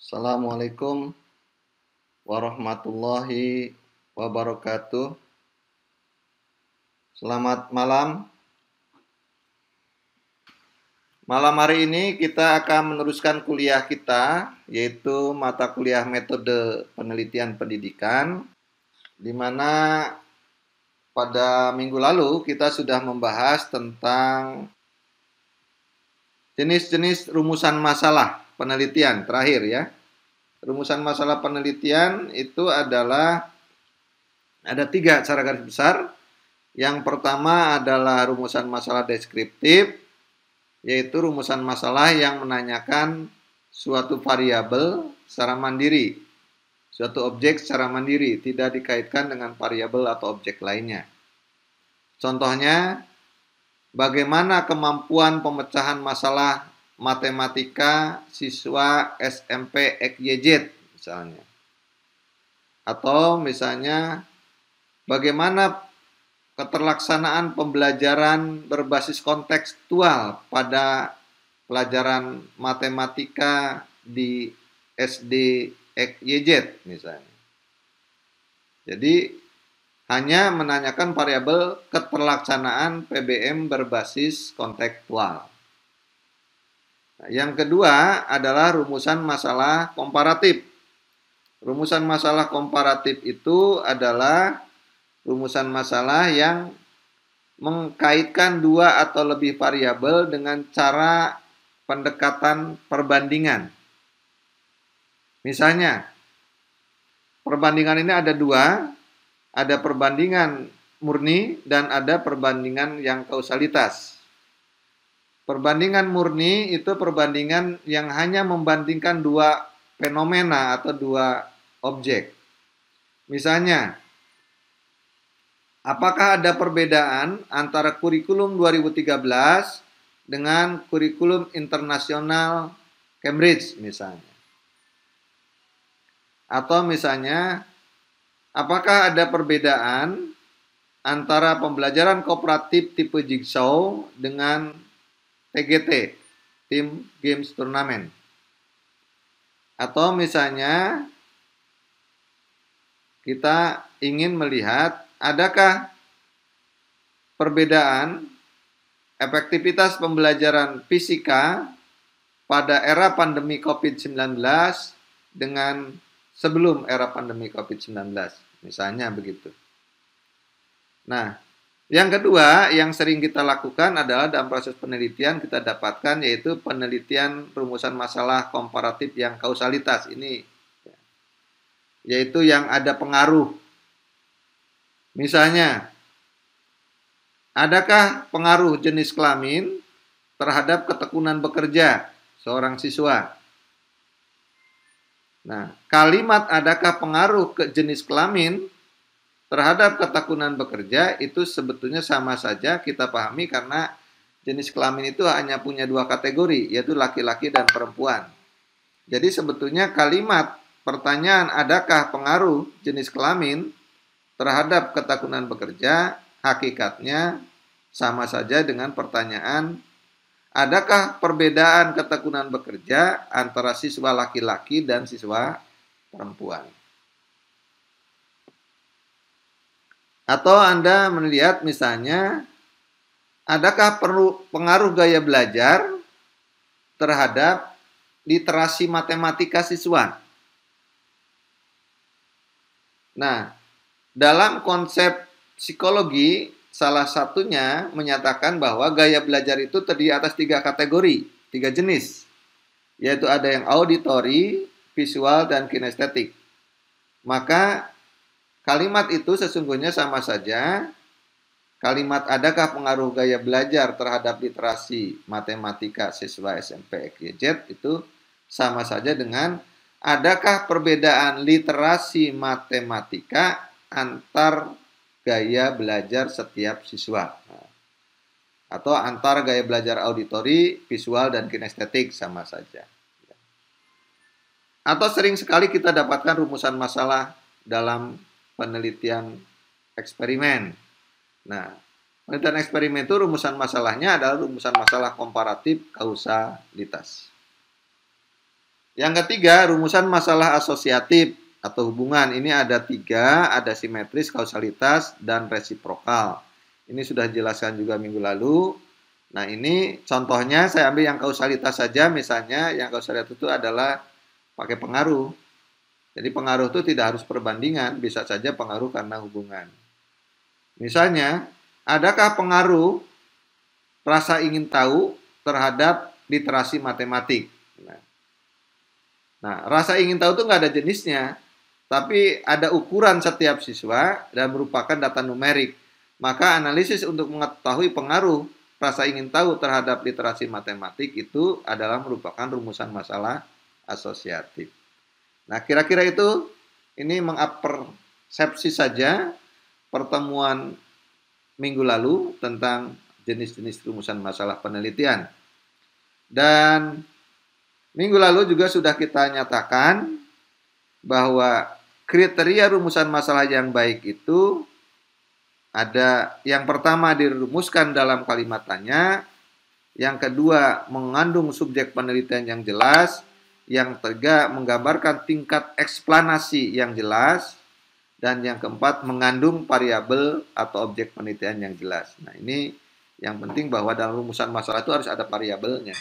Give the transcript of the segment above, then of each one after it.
Assalamualaikum warahmatullahi wabarakatuh. Selamat malam. Malam hari ini kita akan meneruskan kuliah kita, yaitu mata kuliah metode penelitian pendidikan, di mana pada minggu lalu kita sudah membahas tentang jenis-jenis rumusan masalah penelitian terakhir ya. Rumusan masalah penelitian itu adalah ada 3 secara garis besar. Yang pertama adalah rumusan masalah deskriptif, yaitu rumusan masalah yang menanyakan suatu variabel secara mandiri, suatu objek secara mandiri, tidak dikaitkan dengan variabel atau objek lainnya. Contohnya, bagaimana kemampuan pemecahan masalah matematika siswa SMP XYZ misalnya. Atau misalnya, bagaimana keterlaksanaan pembelajaran berbasis kontekstual pada pelajaran matematika di SD XYZ misalnya. Jadi hanya menanyakan variabel keterlaksanaan PBM berbasis kontekstual. Nah, yang kedua adalah rumusan masalah komparatif. Rumusan masalah komparatif itu adalah rumusan masalah yang mengkaitkan 2 atau lebih variabel dengan cara pendekatan perbandingan. Misalnya, perbandingan ini ada 2, ada perbandingan murni dan ada perbandingan yang kausalitas. Perbandingan murni itu perbandingan yang hanya membandingkan 2 fenomena atau 2 objek. Misalnya, apakah ada perbedaan antara kurikulum 2013 dengan kurikulum internasional Cambridge misalnya? Atau misalnya, apakah ada perbedaan antara pembelajaran kooperatif tipe Jigsaw dengan TGT, Team Games Tournament? Atau misalnya, kita ingin melihat adakah perbedaan efektivitas pembelajaran fisika pada era pandemi COVID-19 dengan sebelum era pandemi COVID-19, misalnya begitu. Nah, yang kedua yang sering kita lakukan adalah dalam proses penelitian kita dapatkan yaitu penelitian rumusan masalah komparatif yang kausalitas ini, yaitu yang ada pengaruh. Misalnya, adakah pengaruh jenis kelamin terhadap ketekunan bekerja seorang siswa? Nah, kalimat adakah pengaruh ke jenis kelamin terhadap ketekunan bekerja itu sebetulnya sama saja kita pahami karena jenis kelamin itu hanya punya 2 kategori, yaitu laki-laki dan perempuan. Jadi sebetulnya kalimat pertanyaan adakah pengaruh jenis kelamin terhadap ketekunan bekerja, hakikatnya sama saja dengan pertanyaan, adakah perbedaan ketekunan bekerja antara siswa laki-laki dan siswa perempuan? Atau Anda melihat misalnya, adakah pengaruh gaya belajar terhadap literasi matematika siswa? Nah, dalam konsep psikologi, salah satunya menyatakan bahwa gaya belajar itu terdiri atas 3 kategori, 3 jenis. Yaitu ada yang auditory, visual, dan kinestetik. Maka kalimat itu sesungguhnya sama saja. Kalimat adakah pengaruh gaya belajar terhadap literasi matematika siswa SMP XYZ itu sama saja dengan adakah perbedaan literasi matematika antar gaya belajar setiap siswa, atau antar gaya belajar auditori, visual, dan kinestetik sama saja. Atau sering sekali kita dapatkan rumusan masalah dalam penelitian eksperimen. Nah, penelitian eksperimen itu rumusan masalahnya adalah rumusan masalah komparatif kausalitas. Yang ketiga, rumusan masalah asosiatif atau hubungan. Ini ada 3, ada simetris, kausalitas, dan resiprokal. Ini sudah dijelaskan juga minggu lalu. Nah, ini contohnya saya ambil yang kausalitas saja. Misalnya yang kausalitas itu adalah pakai pengaruh. Jadi pengaruh itu tidak harus perbandingan, bisa saja pengaruh karena hubungan. Misalnya, adakah pengaruh rasa ingin tahu terhadap literasi matematik? Nah, rasa ingin tahu itu nggak ada jenisnya, tapi ada ukuran setiap siswa dan merupakan data numerik. Maka analisis untuk mengetahui pengaruh rasa ingin tahu terhadap literasi matematik itu adalah merupakan rumusan masalah asosiatif. Nah, kira-kira itu ini mengapersepsi saja pertemuan minggu lalu tentang jenis-jenis rumusan masalah penelitian. Dan minggu lalu juga sudah kita nyatakan bahwa kriteria rumusan masalah yang baik itu ada yang pertama dirumuskan dalam kalimat tanya, yang kedua mengandung subjek penelitian yang jelas, yang ketiga menggambarkan tingkat eksplanasi yang jelas, dan yang keempat mengandung variabel atau objek penelitian yang jelas. Nah, ini yang penting bahwa dalam rumusan masalah itu harus ada variabelnya.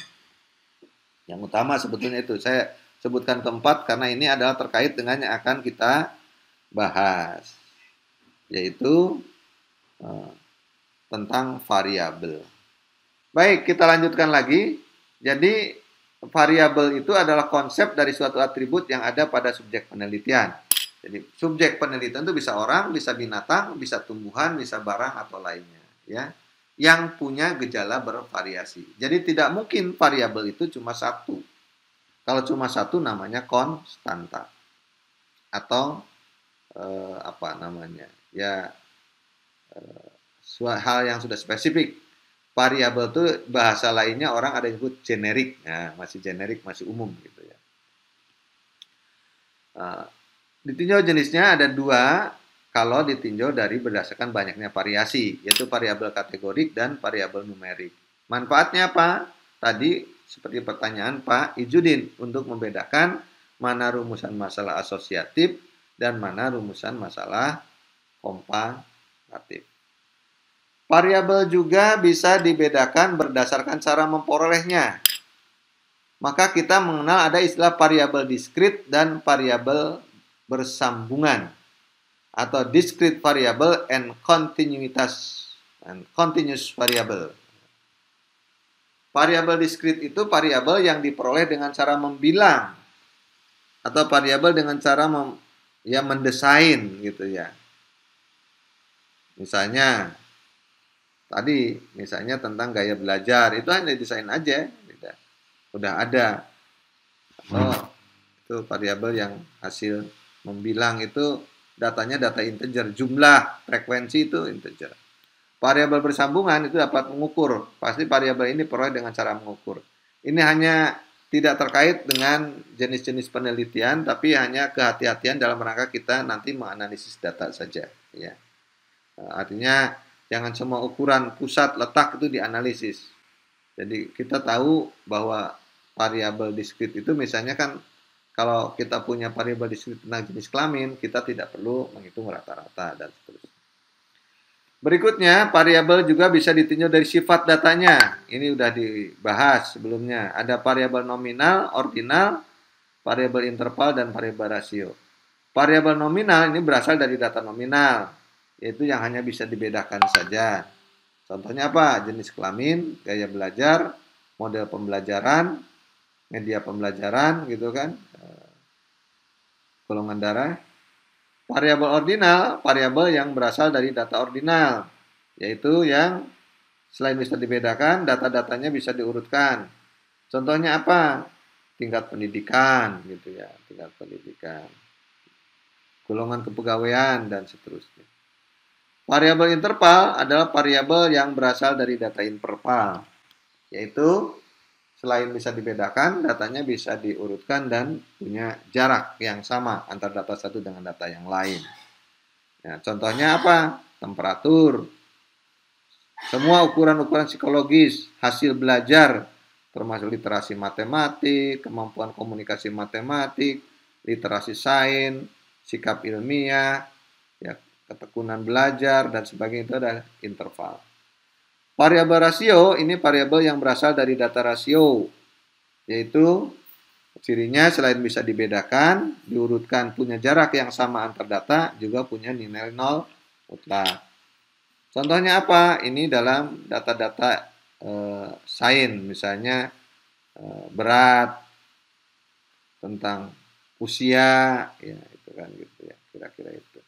Yang utama sebetulnya itu. Saya sebutkan keempat karena ini adalah terkait dengan yang akan kita bahas. Yaitu tentang variabel. Baik, kita lanjutkan lagi. Jadi, variabel itu adalah konsep dari suatu atribut yang ada pada subjek penelitian. Jadi, subjek penelitian itu bisa orang, bisa binatang, bisa tumbuhan, bisa barang atau lainnya, ya. Yang punya gejala bervariasi. Jadi tidak mungkin variabel itu cuma satu. Kalau cuma satu namanya konstanta atau apa namanya? Ya hal yang sudah spesifik. Variabel itu bahasa lainnya orang ada yang sebut generik. Nah, masih generik, masih umum gitu ya. Ditinjau jenisnya ada 2. Kalau ditinjau dari berdasarkan banyaknya variasi, yaitu variabel kategorik dan variabel numerik. Manfaatnya apa? Tadi seperti pertanyaan Pak Ijudin untuk membedakan mana rumusan masalah asosiatif dan mana rumusan masalah komparatif. Variabel juga bisa dibedakan berdasarkan cara memperolehnya. Maka kita mengenal ada istilah variabel diskrit dan variabel bersambungan, atau discrete variable and continuous variable. Variabel diskrit itu variabel yang diperoleh dengan cara membilang atau variabel dengan cara mendesain gitu ya. Misalnya tadi tentang gaya belajar itu hanya desain aja, tidak. Udah ada. Atau itu variabel yang hasil membilang itu datanya data integer, jumlah frekuensi itu integer. Variabel bersambungan itu dapat mengukur. Pasti variabel ini peroleh dengan cara mengukur. Ini hanya tidak terkait dengan jenis-jenis penelitian, tapi hanya kehati-hatian dalam rangka kita nanti menganalisis data saja. Ya. Artinya jangan semua ukuran pusat letak itu dianalisis. Jadi kita tahu bahwa variabel diskrit itu misalnya kan kalau kita punya variabel diskrit tentang jenis kelamin, kita tidak perlu menghitung rata-rata dan seterusnya. Berikutnya, variabel juga bisa ditinjau dari sifat datanya. Ini sudah dibahas sebelumnya. Ada variabel nominal, ordinal, variabel interval, dan variabel rasio. Variabel nominal ini berasal dari data nominal, yaitu yang hanya bisa dibedakan saja. Contohnya apa? Jenis kelamin, gaya belajar, model pembelajaran, media pembelajaran, gitu kan, golongan darah. Variabel ordinal, variabel yang berasal dari data ordinal, yaitu yang selain bisa dibedakan, data-datanya bisa diurutkan. Contohnya apa? Tingkat pendidikan, gitu ya, tingkat pendidikan, golongan kepegawaian, dan seterusnya. Variabel interval adalah variabel yang berasal dari data interval, yaitu selain bisa dibedakan, datanya bisa diurutkan dan punya jarak yang sama antara data satu dengan data yang lain. Nah, contohnya apa? Temperatur. Semua ukuran-ukuran psikologis, hasil belajar, termasuk literasi matematik, kemampuan komunikasi matematik, literasi sains, sikap ilmiah, ya, ketekunan belajar, dan sebagainya. Itu adalah interval. Variabel rasio ini variabel yang berasal dari data rasio, yaitu cirinya selain bisa dibedakan, diurutkan, punya jarak yang sama antar data, juga punya nilai nol mutlak. Contohnya apa? Ini dalam data-data sains, misalnya berat, tentang usia, ya itu kan gitu ya, kira-kira itu.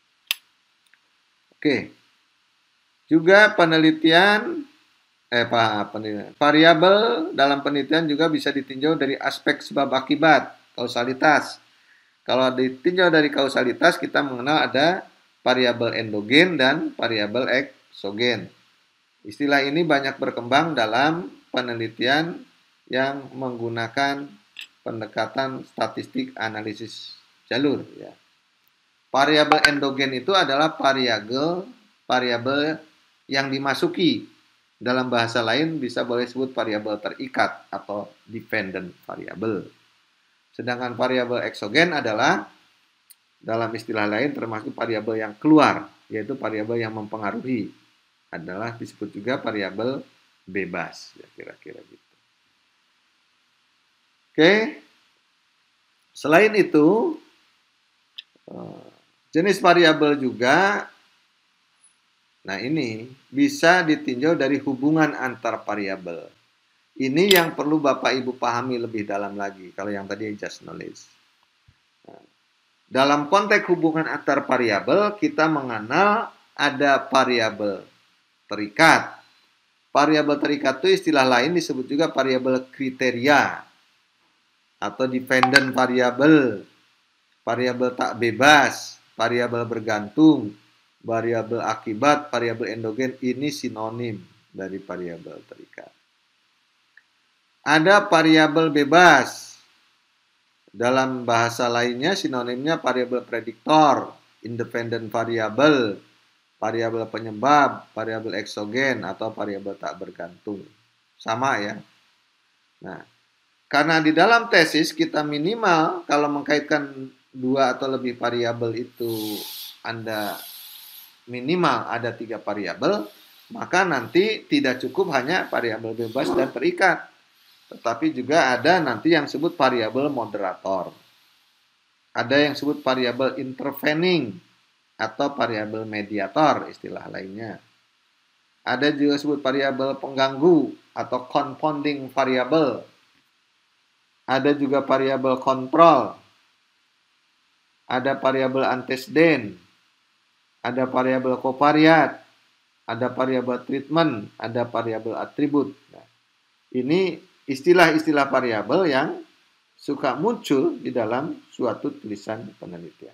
Oke. Juga penelitian variabel dalam penelitian juga bisa ditinjau dari aspek sebab akibat, kausalitas. Kalau ditinjau dari kausalitas, kita mengenal ada variabel endogen dan variabel eksogen. Istilah ini banyak berkembang dalam penelitian yang menggunakan pendekatan statistik analisis jalur. Ya. Variabel endogen itu adalah variabel yang dimasuki. Dalam bahasa lain bisa boleh sebut variabel terikat atau dependent variable. Sedangkan variabel eksogen adalah dalam istilah lain termasuk variabel yang keluar, yaitu variabel yang mempengaruhi. Adalah disebut juga variabel bebas, ya kira-kira gitu. Oke. Selain itu, jenis variabel juga, nah ini bisa ditinjau dari hubungan antar variabel. Ini yang perlu Bapak Ibu pahami lebih dalam lagi, kalau yang tadi just knowledge. Nah, dalam konteks hubungan antar variabel, kita mengenal ada variabel terikat. Variabel terikat itu istilah lain disebut juga variabel kriteria atau dependent variable, variabel tak bebas, variabel bergantung, variabel akibat, variabel endogen. Ini sinonim dari variabel terikat. Ada variabel bebas. Dalam bahasa lainnya sinonimnya variabel prediktor, independent variable, variabel penyebab, variabel eksogen, atau variabel tak bergantung. Sama ya. Nah, karena di dalam tesis kita minimal kalau mengkaitkan 2 atau lebih variabel itu Anda minimal ada 3 variabel, maka nanti tidak cukup hanya variabel bebas dan terikat. Tetapi juga ada nanti yang disebut variabel moderator. Ada yang disebut variabel intervening atau variabel mediator istilah lainnya. Ada juga disebut variabel pengganggu atau confounding variable. Ada juga variabel kontrol. Ada variabel antecedent. Ada variabel covariat. Ada variabel treatment. Ada variabel atribut. Nah, ini istilah-istilah variabel yang suka muncul di dalam suatu tulisan penelitian.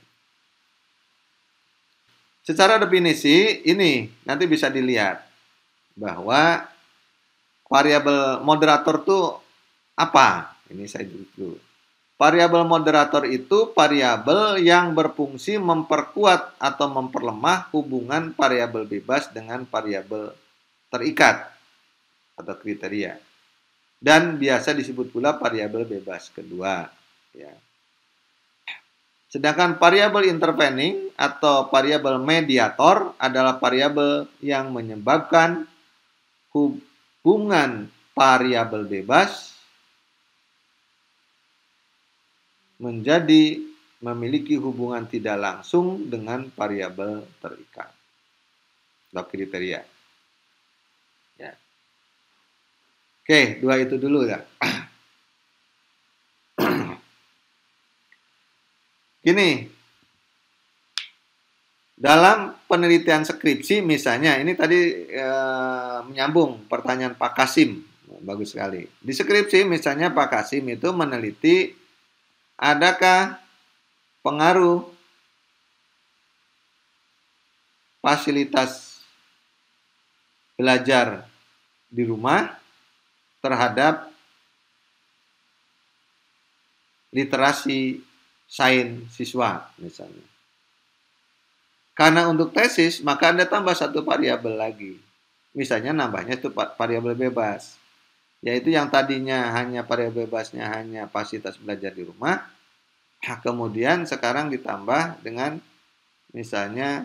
Secara definisi ini nanti bisa dilihat bahwa variabel moderator itu apa? Ini saya dulu. Variabel moderator itu variabel yang berfungsi memperkuat atau memperlemah hubungan variabel bebas dengan variabel terikat atau kriteria. Dan biasa disebut pula variabel bebas kedua. Ya. Sedangkan variabel intervening atau variabel mediator adalah variabel yang menyebabkan hubungan variabel bebas menjadi memiliki hubungan tidak langsung dengan variabel terikat atau kriteria. Ya. Oke, 2 itu dulu ya. Gini, dalam penelitian skripsi misalnya, ini tadi menyambung pertanyaan Pak Kasim, bagus sekali. Di skripsi misalnya Pak Kasim itu meneliti adakah pengaruh fasilitas belajar di rumah terhadap literasi sains siswa misalnya. Karena untuk tesis, maka Anda tambah 1 variabel lagi. Misalnya nambahnya itu variabel bebas. yaitu yang tadinya hanya variabel bebasnya hanya fasilitas belajar di rumah, kemudian sekarang ditambah dengan misalnya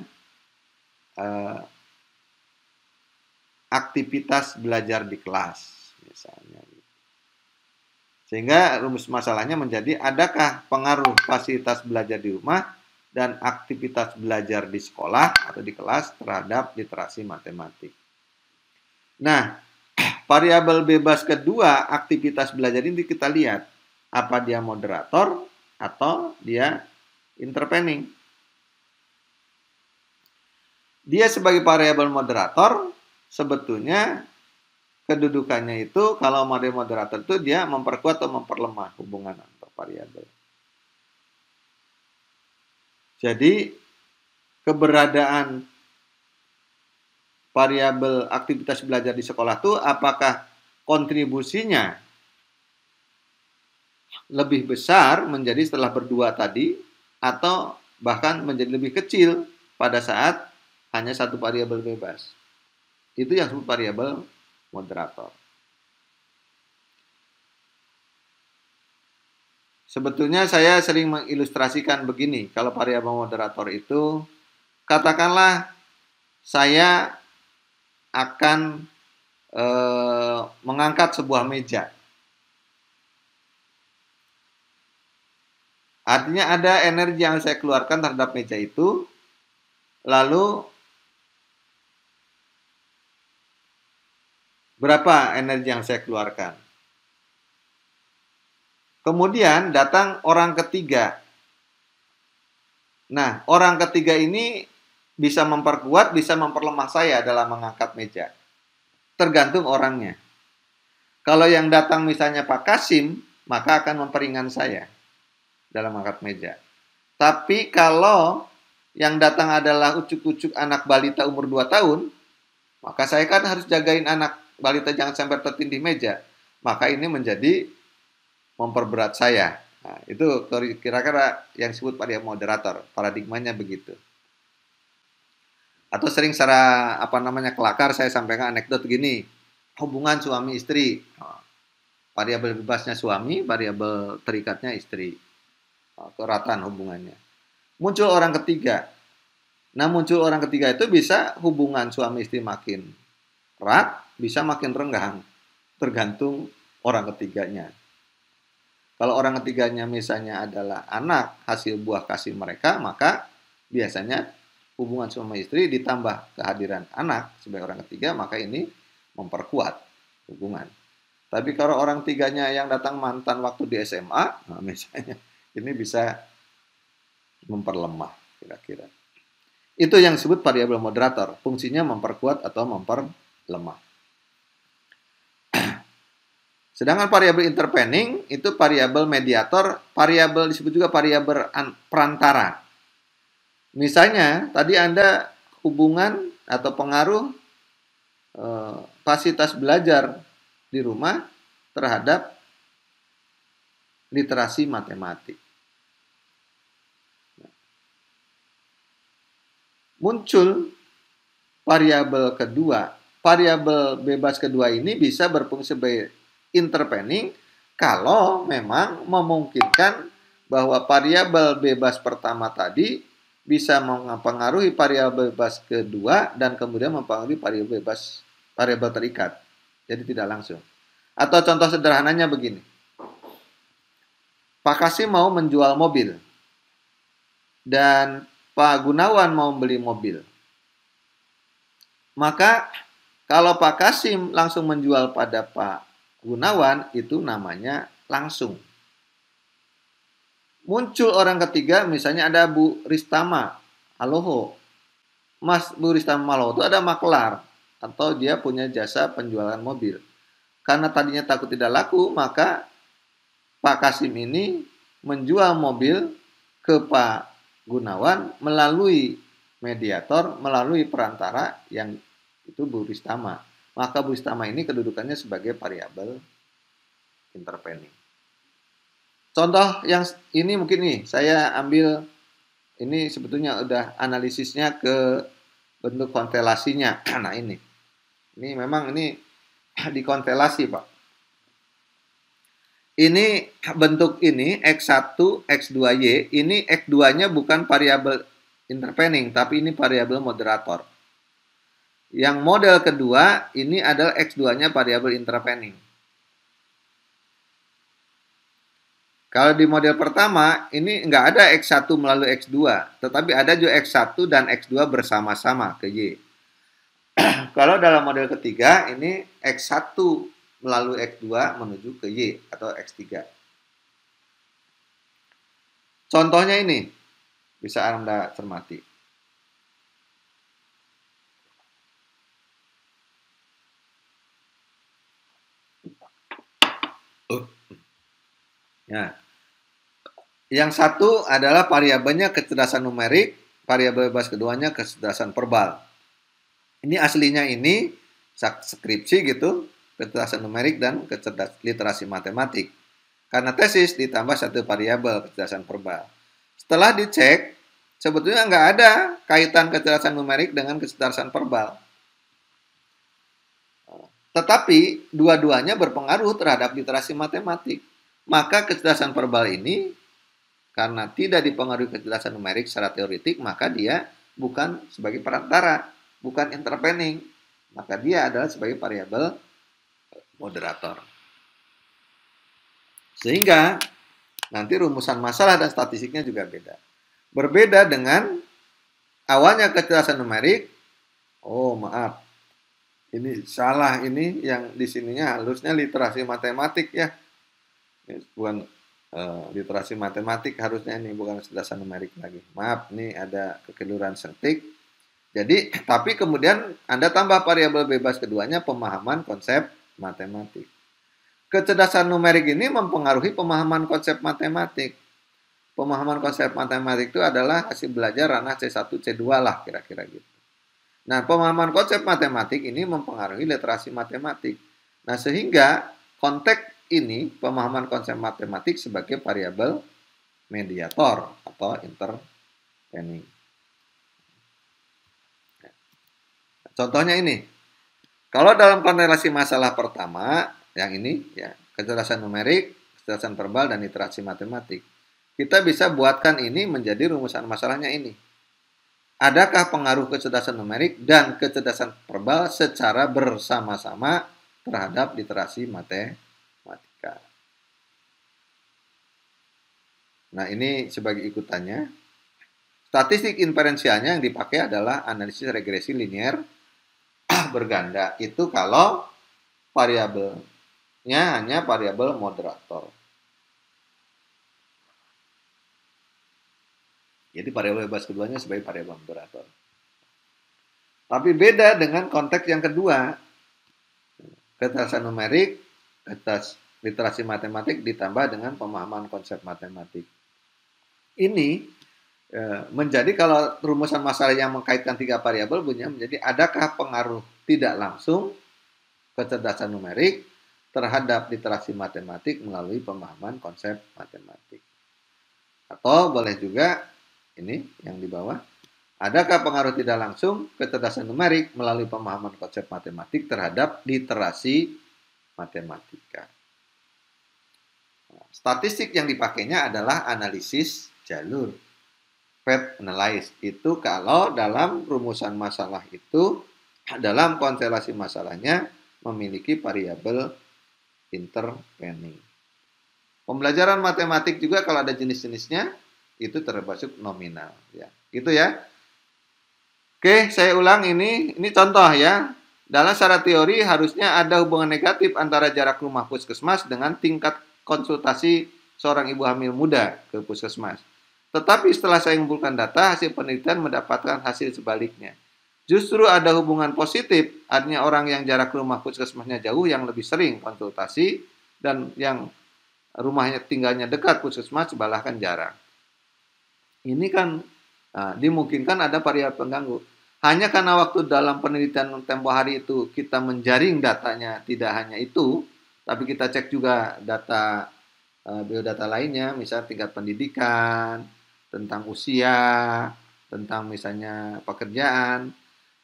aktivitas belajar di kelas misalnya. Sehingga rumus masalahnya menjadi adakah pengaruh fasilitas belajar di rumah dan aktivitas belajar di sekolah atau di kelas terhadap literasi matematik. Nah, variabel bebas kedua aktivitas belajar ini kita lihat apa dia moderator atau dia intervening. Dia sebagai variabel moderator sebetulnya kedudukannya itu kalau moderator itu dia memperkuat atau memperlemah hubungan antar variabel. Jadi keberadaan variabel aktivitas belajar di sekolah itu apakah kontribusinya lebih besar menjadi setelah berdua tadi atau bahkan menjadi lebih kecil pada saat hanya satu variabel bebas. Itu yang disebut variabel moderator. Sebetulnya saya sering mengilustrasikan begini, kalau variabel moderator itu, katakanlah saya akan mengangkat sebuah meja. Artinya ada energi yang saya keluarkan terhadap meja itu, lalu berapa energi yang saya keluarkan? Kemudian datang orang ketiga. Nah, orang ketiga ini bisa memperkuat, bisa memperlemah saya dalam mengangkat meja. Tergantung orangnya. Kalau yang datang misalnya Pak Kasim, maka akan memperingan saya dalam mengangkat meja. Tapi kalau yang datang adalah ucuk-ucuk anak balita umur 2 tahun, maka saya kan harus jagain anak balita jangan sampai tertindih meja. Maka ini menjadi memperberat saya. Nah, itu kira-kira yang disebut pada moderator. Paradigmanya begitu. Atau sering secara kelakar saya sampaikan anekdot gini. Hubungan suami istri. Variabel bebasnya suami, variabel terikatnya istri. Keratan hubungannya. Muncul orang ketiga. Nah, muncul orang ketiga itu bisa hubungan suami istri makin erat, bisa makin renggang. Tergantung orang ketiganya. Kalau orang ketiganya misalnya adalah anak hasil buah kasih mereka, maka biasanya hubungan suami istri ditambah kehadiran anak sebagai orang ketiga, maka ini memperkuat hubungan. Tapi kalau orang tiganya yang datang mantan waktu di SMA, nah misalnya ini bisa memperlemah kira-kira. Itu yang disebut variabel moderator, fungsinya memperkuat atau memperlemah. Sedangkan variabel intervening itu variabel mediator, variabel disebut juga variabel perantara. Misalnya tadi Anda hubungan atau pengaruh fasilitas belajar di rumah terhadap literasi matematik. Muncul variabel kedua, variabel bebas kedua ini bisa berfungsi sebagai intervening kalau memang memungkinkan bahwa variabel bebas pertama tadi bisa mempengaruhi variabel bebas kedua dan kemudian mempengaruhi variabel terikat. Jadi tidak langsung. Atau contoh sederhananya begini. Pak Kasim mau menjual mobil dan Pak Gunawan mau beli mobil. Maka kalau Pak Kasim langsung menjual pada Pak Gunawan itu namanya langsung. Muncul orang ketiga, misalnya ada Bu Ristama Aloho. Bu Ristama Aloho itu ada maklar atau dia punya jasa penjualan mobil. Karena tadinya takut tidak laku, maka Pak Kasim ini menjual mobil ke Pak Gunawan melalui mediator, melalui perantara yang itu Bu Ristama. Maka Bu Ristama ini kedudukannya sebagai variabel intervening. Contoh yang ini mungkin nih, saya ambil ini sebetulnya udah analisisnya ke bentuk konstelasinya. Nah ini memang ini dikonstelasi Pak. Ini bentuk ini X1, X2Y, ini X2-nya bukan variabel intervening, tapi ini variabel moderator. Yang model kedua, ini adalah X2-nya variabel intervening. Kalau di model pertama, ini nggak ada X1 melalui X2, tetapi ada juga X1 dan X2 bersama-sama ke Y. Kalau dalam model ketiga, ini X1 melalui X2 menuju ke Y atau X3. Contohnya ini, bisa Anda cermati. Ya. Yang satu adalah variabelnya kecerdasan numerik, variabel bebas keduanya kecerdasan verbal. Ini aslinya ini skripsi gitu, kecerdasan numerik dan kecerdasan literasi matematik. Karena tesis ditambah satu variabel kecerdasan verbal. Setelah dicek, sebetulnya nggak ada kaitan kecerdasan numerik dengan kecerdasan verbal. Tetapi dua-duanya berpengaruh terhadap literasi matematik. Maka kecerdasan verbal ini karena tidak dipengaruhi kecerdasan numerik secara teoretik, maka dia bukan sebagai perantara, bukan intervening. Maka dia adalah sebagai variabel moderator. Sehingga nanti rumusan masalah dan statistiknya juga beda. Berbeda dengan awalnya kecerdasan numerik. Oh, maaf. Ini salah, ini yang di sininya harusnya literasi matematik ya. Bukan literasi matematik harusnya ini, bukan kecerdasan numerik lagi. Maaf, ini ada kekeliruan setik. Jadi, tapi kemudian Anda tambah variabel bebas keduanya pemahaman konsep matematik. Kecerdasan numerik ini mempengaruhi pemahaman konsep matematik. Pemahaman konsep matematik itu adalah hasil belajar ranah C1, C2 lah kira-kira gitu. Nah, pemahaman konsep matematik ini mempengaruhi literasi matematik. Nah, sehingga konteks ini pemahaman konsep matematik sebagai variabel mediator atau intervening. Contohnya ini. Kalau dalam korelasi masalah pertama, yang ini ya, kecerdasan numerik, kecerdasan verbal dan literasi matematik. Kita bisa buatkan ini menjadi rumusan masalahnya ini. Adakah pengaruh kecerdasan numerik dan kecerdasan verbal secara bersama-sama terhadap literasi matematika? Nah, ini sebagai ikutannya. Statistik inferensialnya yang dipakai adalah analisis regresi linear berganda. Itu kalau variabelnya hanya variabel moderator. Jadi variabel bebas keduanya sebagai variabel moderator. Tapi beda dengan konteks yang kedua. Kecerdasan numerik, literasi matematik ditambah dengan pemahaman konsep matematik. Ini menjadi kalau rumusan masalah yang mengkaitkan tiga variabel punya menjadi adakah pengaruh tidak langsung kecerdasan numerik terhadap literasi matematik melalui pemahaman konsep matematik. Atau boleh juga ini yang di bawah, adakah pengaruh tidak langsung kecerdasan numerik melalui pemahaman konsep matematik terhadap literasi matematika. Statistik yang dipakainya adalah analisis jalur. Path analysis itu kalau dalam rumusan masalah itu, dalam konstelasi masalahnya memiliki variabel intervening. Pembelajaran matematik juga kalau ada jenis-jenisnya itu termasuk nominal ya. Gitu ya. Oke, saya ulang ini contoh ya. Dalam secara teori harusnya ada hubungan negatif antara jarak rumah puskesmas dengan tingkat konsultasi seorang ibu hamil muda ke puskesmas. Tetapi setelah saya mengumpulkan data, hasil penelitian mendapatkan hasil sebaliknya. Justru ada hubungan positif, artinya orang yang jarak rumah puskesmasnya jauh yang lebih sering konsultasi dan yang rumahnya tinggalnya dekat puskesmas bahkan jarang. Ini kan dimungkinkan ada variabel pengganggu. Hanya karena waktu dalam penelitian tempo hari itu kita menjaring datanya tidak hanya itu, tapi kita cek juga data biodata lainnya, misalnya tingkat pendidikan, tentang usia, tentang misalnya pekerjaan.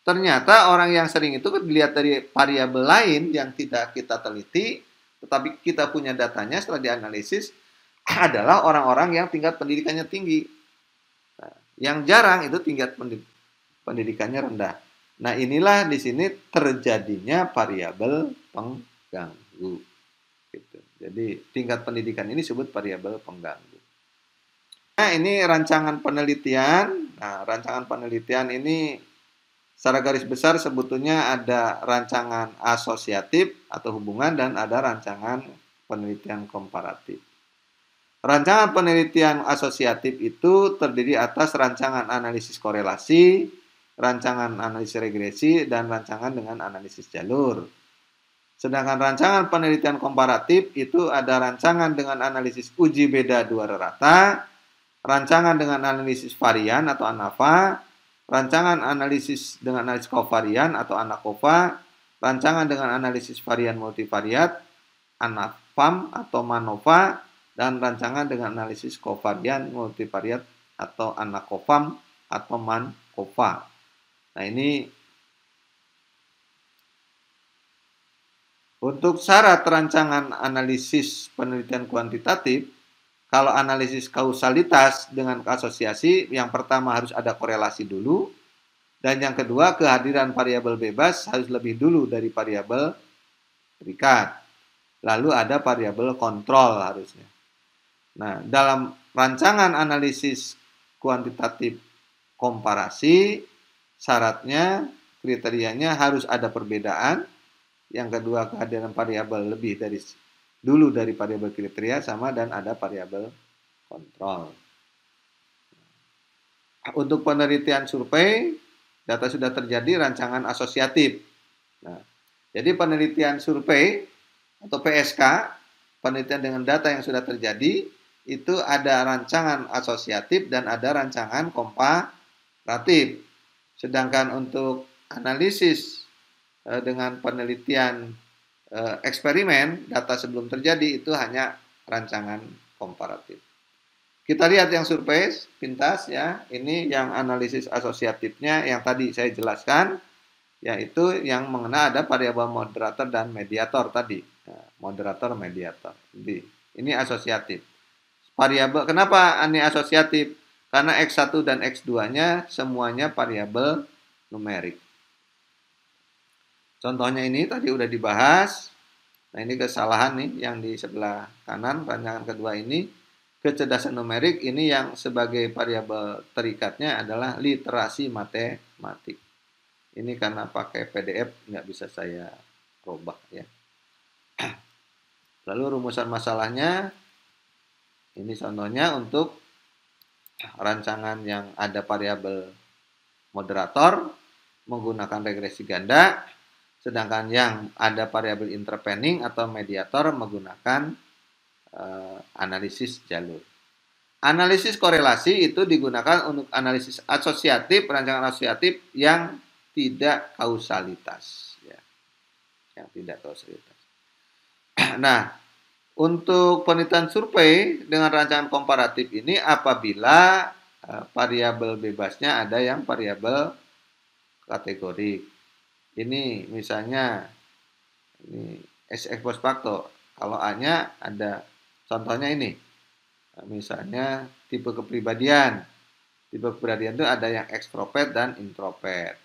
Ternyata orang yang sering itu dilihat dari variabel lain yang tidak kita teliti, tetapi kita punya datanya setelah dianalisis adalah orang-orang yang tingkat pendidikannya tinggi. Nah, yang jarang itu tingkat pendidikannya rendah. Nah, inilah di sini terjadinya variabel pengganggu. Gitu. Jadi tingkat pendidikan ini disebut variabel pengganggu. Nah, ini rancangan penelitian. Nah, rancangan penelitian ini secara garis besar sebetulnya ada rancangan asosiatif atau hubungan dan ada rancangan penelitian komparatif. Rancangan penelitian asosiatif itu terdiri atas rancangan analisis korelasi, rancangan analisis regresi, dan rancangan dengan analisis jalur. Sedangkan rancangan penelitian komparatif itu ada rancangan dengan analisis uji beda dua rata, rancangan dengan analisis varian atau ANAVA, rancangan analisis dengan analisis kovarian atau ANAKOVA, rancangan dengan analisis varian multivariat, ANAVAM atau MANOVA, dan rancangan dengan analisis kovarian multivariat atau ANAKOVAM atau MANKOVA. Nah, ini untuk syarat rancangan analisis penelitian kuantitatif. Kalau analisis kausalitas dengan asosiasi, yang pertama harus ada korelasi dulu, dan yang kedua kehadiran variabel bebas harus lebih dulu dari variabel terikat. Lalu ada variabel kontrol harusnya. Nah, dalam rancangan analisis kuantitatif komparasi, syaratnya, kriterianya harus ada perbedaan. Yang kedua kehadiran variabel lebih dulu dari variabel kriteria sama, dan ada variabel kontrol. Untuk penelitian survei, data sudah terjadi rancangan asosiatif. Nah, jadi penelitian survei atau PSK, penelitian dengan data yang sudah terjadi, itu ada rancangan asosiatif dan ada rancangan komparatif. Sedangkan untuk analisis dengan penelitian eksperimen, data sebelum terjadi, itu hanya rancangan komparatif. Kita lihat yang survei pintas ya. Ini yang analisis asosiatifnya yang tadi saya jelaskan, yaitu yang mengenai ada variabel moderator dan mediator tadi. Moderator, mediator. Jadi, ini asosiatif. Variabel, kenapa ini asosiatif? Karena X1 dan X2-nya semuanya variabel numerik. Contohnya ini tadi udah dibahas. Nah, ini kesalahan nih yang di sebelah kanan, rancangan kedua ini. Kecerdasan numerik ini yang sebagai variabel terikatnya adalah literasi matematik. Ini karena pakai PDF nggak bisa saya robah ya. Lalu rumusan masalahnya, ini contohnya untuk rancangan yang ada variabel moderator menggunakan regresi ganda. Sedangkan yang ada variabel intervening atau mediator menggunakan analisis jalur. Analisis korelasi itu digunakan untuk analisis asosiatif, rancangan asosiatif yang tidak kausalitas. Ya. Yang tidak kausalitas. Nah, untuk penelitian survei dengan rancangan komparatif ini apabila variabel bebasnya ada yang variabel kategorik. Ini misalnya ini ex post facto. Kalau A-nya ada contohnya ini. Misalnya tipe kepribadian. Tipe kepribadian itu ada yang ekstrovert dan introvert.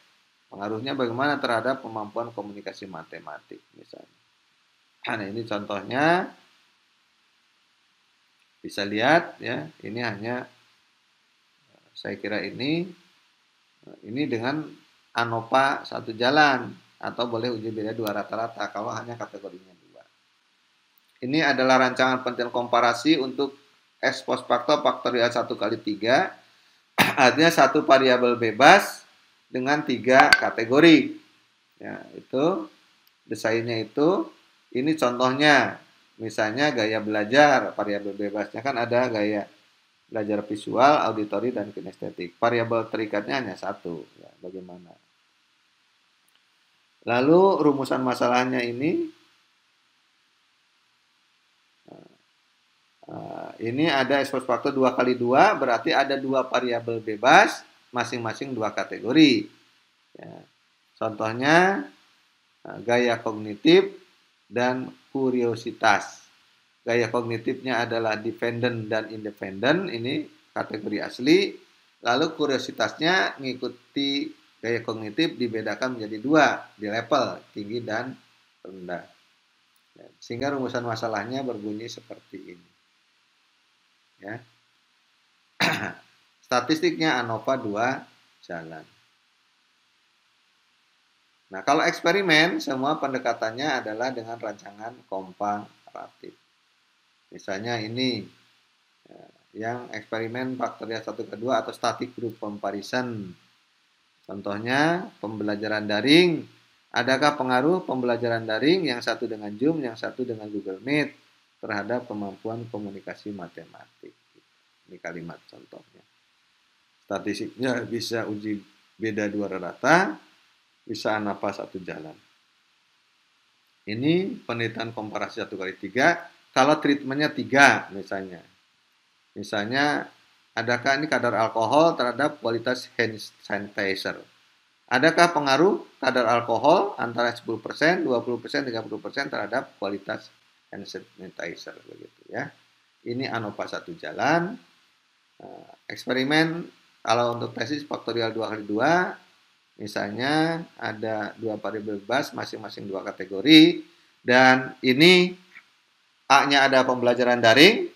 Pengaruhnya bagaimana terhadap kemampuan komunikasi matematik misalnya. Nah, ini contohnya. Bisa lihat ya, ini hanya saya kira ini dengan ANOVA satu jalan, atau boleh uji beda dua rata-rata kalau hanya kategorinya dua. Ini adalah rancangan penelitian komparasi untuk X post facto faktorial 1 kali 3. Artinya satu variabel bebas dengan 3 kategori. Ya, itu desainnya itu. Ini contohnya, misalnya gaya belajar, variabel bebasnya kan ada gaya belajar visual, auditori, dan kinestetik. Variabel terikatnya hanya satu. Ya, bagaimana? Lalu rumusan masalahnya ini ada X post facto 2 kali 2, berarti ada 2 variabel bebas, masing-masing 2 kategori. Ya. Contohnya, gaya kognitif dan kuriositas. Gaya kognitifnya adalah dependent dan independent, ini kategori asli. Lalu kuriositasnya mengikuti gaya kognitif dibedakan menjadi dua, di level tinggi dan rendah. Sehingga rumusan masalahnya berbunyi seperti ini. Ya. Statistiknya ANOVA 2 jalan. Nah, kalau eksperimen, semua pendekatannya adalah dengan rancangan komparatif. Misalnya ini, yang eksperimen faktorial 1 ke 2 atau static group comparison. Contohnya, pembelajaran daring. Adakah pengaruh pembelajaran daring yang satu dengan Zoom, yang satu dengan Google Meet terhadap kemampuan komunikasi matematik? Ini kalimat contohnya. Statistiknya bisa uji beda dua rata, bisa ANOVA 1 jalan. Ini penelitian komparasi 1/3. Kalau treatmentnya 3 misalnya. Misalnya, adakah ini kadar alkohol terhadap kualitas hand sanitizer? Adakah pengaruh kadar alkohol antara 10%, 20%, 30% terhadap kualitas hand sanitizer begitu ya. Ini ANOVA 1 jalan. Eksperimen kalau untuk tesis faktorial 2x2, misalnya ada 2 variabel bebas masing-masing 2 kategori, dan ini A-nya ada pembelajaran daring.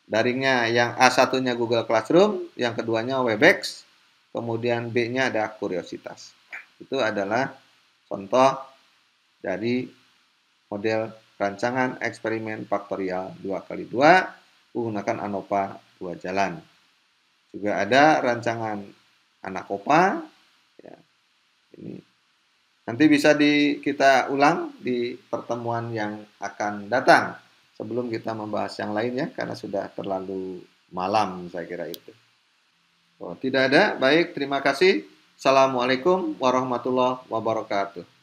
Daringnya yang A1-nya Google Classroom, yang keduanya Webex, kemudian B-nya ada kuriositas. Itu adalah contoh dari model rancangan eksperimen faktorial 2x2 menggunakan ANOVA 2 jalan. Juga ada rancangan ANAKOPA. Ya, ini nanti bisa kita ulang di pertemuan yang akan datang. Sebelum kita membahas yang lainnya, karena sudah terlalu malam saya kira itu. Oh, tidak ada, baik, terima kasih. Assalamualaikum warahmatullahi wabarakatuh.